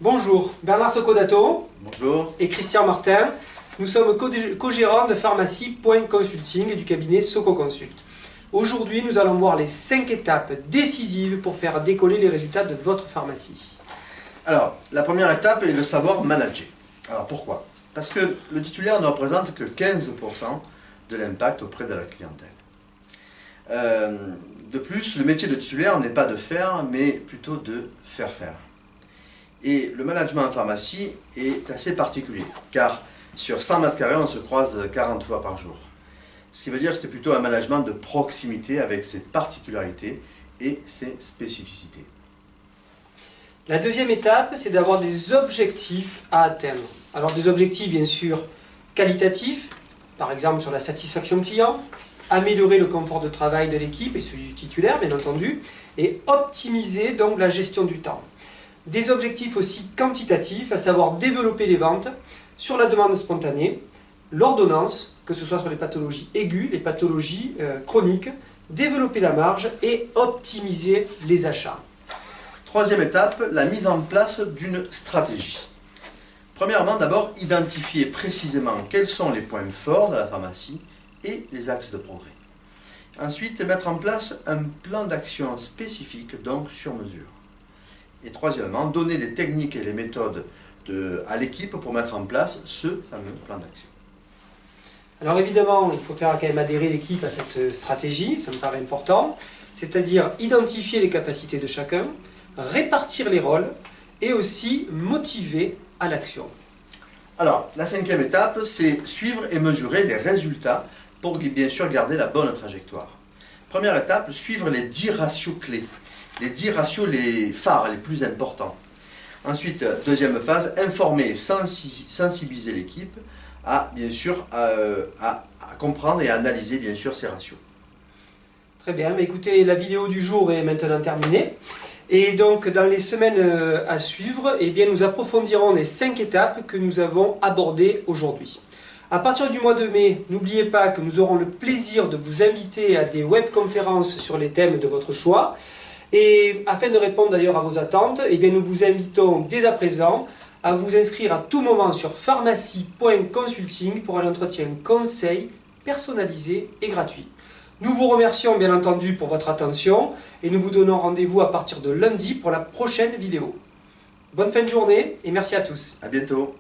Bonjour, Bernard Soccodato. Bonjour. Et Christian Martin. Nous sommes co-gérants de pharmacie Point Consulting et du cabinet SocoConsult. Aujourd'hui, nous allons voir les 5 étapes décisives pour faire décoller les résultats de votre pharmacie. Alors, la première étape est le savoir manager. Alors pourquoi? Parce que le titulaire ne représente que 15% de l'impact auprès de la clientèle. De plus, le métier de titulaire n'est pas de faire, mais plutôt de faire faire. Et le management en pharmacie est assez particulier, car sur 100 mètres carrés, on se croise 40 fois par jour. Ce qui veut dire que c'est plutôt un management de proximité avec ses particularités et ses spécificités. La deuxième étape, c'est d'avoir des objectifs à atteindre. Alors des objectifs bien sûr qualitatifs, par exemple sur la satisfaction client, améliorer le confort de travail de l'équipe et celui du titulaire bien entendu, et optimiser donc la gestion du temps. Des objectifs aussi quantitatifs, à savoir développer les ventes sur la demande spontanée, l'ordonnance, que ce soit sur les pathologies aiguës, les pathologies chroniques, développer la marge et optimiser les achats. Troisième étape, la mise en place d'une stratégie. Premièrement, d'abord, identifier précisément quels sont les points forts de la pharmacie et les axes de progrès. Ensuite, mettre en place un plan d'action spécifique, donc sur mesure. Et troisièmement, donner les techniques et les méthodes à l'équipe pour mettre en place ce fameux plan d'action. Alors évidemment, il faut faire quand même adhérer l'équipe à cette stratégie, ça me paraît important, c'est-à-dire identifier les capacités de chacun, répartir les rôles et aussi motiver à l'action. Alors, la cinquième étape, c'est suivre et mesurer les résultats pour bien sûr garder la bonne trajectoire. Première étape, suivre les 10 ratios clés, les 10 ratios les phares, les plus importants. Ensuite, deuxième phase, informer, sensibiliser l'équipe à, bien sûr, à comprendre et à analyser bien sûr ces ratios. Très bien, mais écoutez, la vidéo du jour est maintenant terminée. Et donc, dans les semaines à suivre, eh bien, nous approfondirons les 5 étapes que nous avons abordées aujourd'hui. À partir du mois de mai, n'oubliez pas que nous aurons le plaisir de vous inviter à des webconférences sur les thèmes de votre choix. Et afin de répondre d'ailleurs à vos attentes, eh bien, nous vous invitons dès à présent à vous inscrire à tout moment sur pharmacie.consulting pour un entretien conseil personnalisé et gratuit. Nous vous remercions bien entendu pour votre attention et nous vous donnons rendez-vous à partir de lundi pour la prochaine vidéo. Bonne fin de journée et merci à tous. À bientôt.